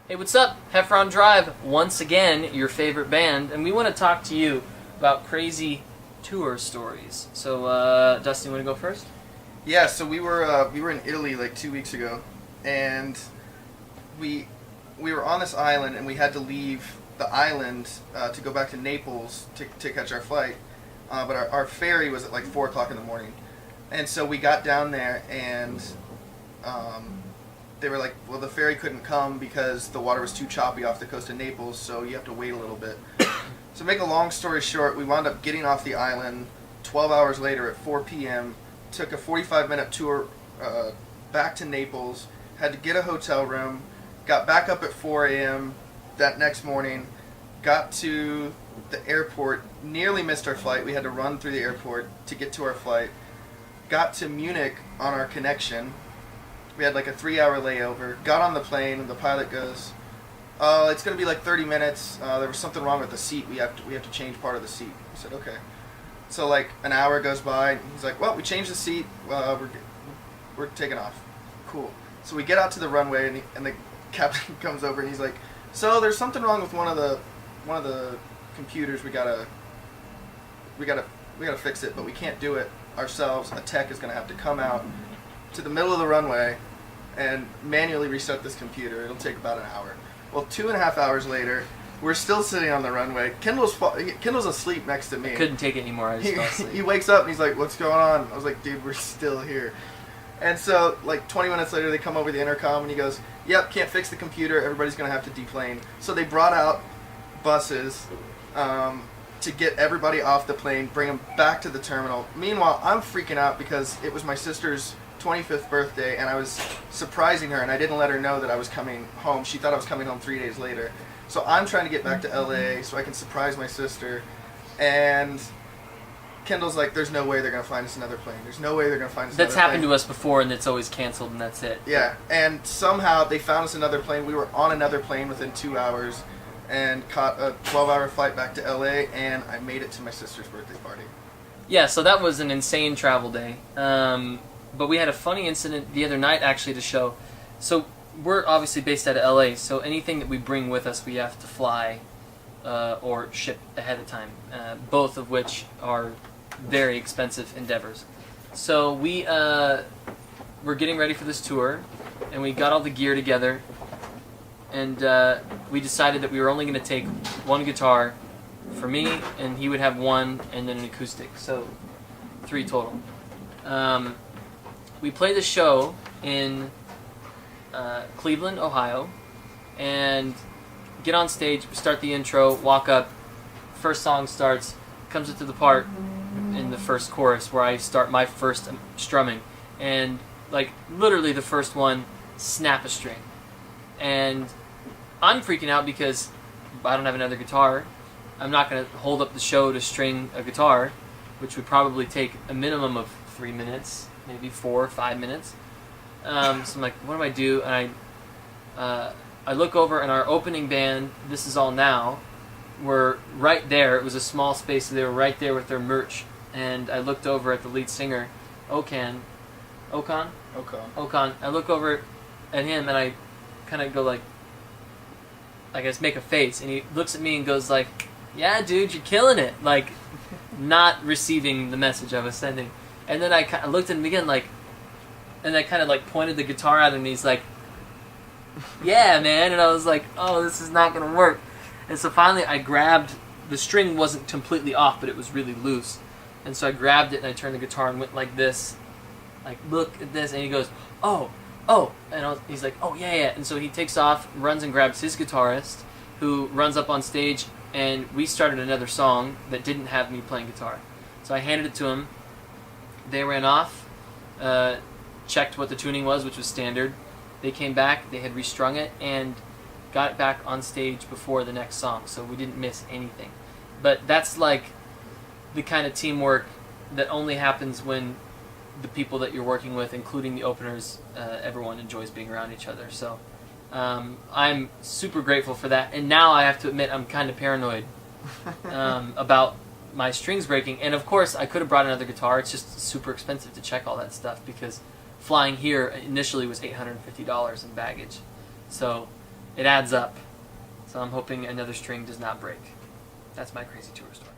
Hey, what's up? Heffron Drive, once again, your favorite band, and we want to talk to you about crazy tour stories. So, Dustin, you want to go first? Yeah, so we were in Italy like 2 weeks ago, and we were on this island, and we had to leave the island to go back to Naples to catch our flight. But our ferry was at like 4 o'clock in the morning, and so we got down there, and they were like, well, the ferry couldn't come because the water was too choppy off the coast of Naples, so you have to wait a little bit. So make a long story short, we wound up getting off the island 12 hours later at 4 p.m., took a 45-minute tour back to Naples, had to get a hotel room, got back up at 4 a.m. that next morning, got to the airport, nearly missed our flight. We had to run through the airport to get to our flight, got to Munich on our connection. We had like a 3-hour layover, got on the plane, and the pilot goes, it's going to be like 30 minutes. There was something wrong with the seat. We have to change part of the seat. I said, okay. So like an hour goes by, and he's like, well, we changed the seat. We're taking off. Cool. So we get out to the runway, and the captain comes over, and he's like, so there's something wrong with one of the computers. We gotta fix it, but we can't do it ourselves. A tech is going to have to come out to the middle of the runway and manually reset this computer. It'll take about an hour. Well, 2.5 hours later, we're still sitting on the runway. Kendall's asleep next to me. I couldn't take it anymore. I just fell asleep. He wakes up and he's like, what's going on? I was like, dude, we're still here. And so, like, 20 minutes later, they come over the intercom and he goes, yep, can't fix the computer. Everybody's going to have to deplane. So they brought out buses to get everybody off the plane, bring them back to the terminal. Meanwhile, I'm freaking out because it was my sister's 25th birthday, and I was surprising her, and I didn't let her know that I was coming home. She thought I was coming home 3 days later. So I'm trying to get back to LA so I can surprise my sister, and Kendall's like, there's no way they're going to find us another plane. There's no way they're going to find us another plane. That's happened to us before, and it's always canceled, and that's it. Yeah, and somehow they found us another plane. We were on another plane within 2 hours and caught a 12-hour flight back to LA, and I made it to my sister's birthday party. Yeah, so that was an insane travel day. But we had a funny incident the other night, actually, to show. So we're obviously based out of LA, so anything that we bring with us, we have to fly or ship ahead of time, both of which are very expensive endeavors. So we were getting ready for this tour, and we got all the gear together, and we decided that we were only going to take one guitar for me, and he would have one, and then an acoustic, so 3 total. We play the show in Cleveland, Ohio, and get on stage, start the intro, walk up, first song starts, comes into the part in the first chorus where I start my first strumming, and like literally the first one, snap a string. And I'm freaking out because I don't have another guitar. I'm not going to hold up the show to string a guitar, which would probably take a minimum of 3 minutes, maybe 4 or 5 minutes. So I'm like, what do I do? And I look over, and our opening band, This Is All Now, were right there. It was a small space, so they were right there with their merch. And I looked over at the lead singer, Ocon. I look over at him, and I kind of go like, I guess make a face. And he looks at me and goes like, yeah, dude, you're killing it. Like, not receiving the message I was sending. And then I looked at him again, like, and I kind of like pointed the guitar at him, and he's like, yeah, man. And I was like, oh, this is not going to work. And so finally I grabbed, the string wasn't completely off, but it was really loose. And so I grabbed it, and I turned the guitar and went like this, like, look at this. And he goes, oh. And he's like, oh, yeah. And so he takes off, runs and grabs his guitarist, who runs up on stage, and we started another song that didn't have me playing guitar. So I handed it to him. They ran off, checked what the tuning was, which was standard. They came back, they had restrung it, and got it back on stage before the next song, so we didn't miss anything. But that's like the kind of teamwork that only happens when the people that you're working with, including the openers, everyone enjoys being around each other. So I'm super grateful for that. And now I have to admit I'm kind of paranoid about my strings breaking. And of course, I could have brought another guitar. It's just super expensive to check all that stuff because flying here initially was $850 in baggage. So it adds up. So I'm hoping another string does not break. That's my crazy tour story.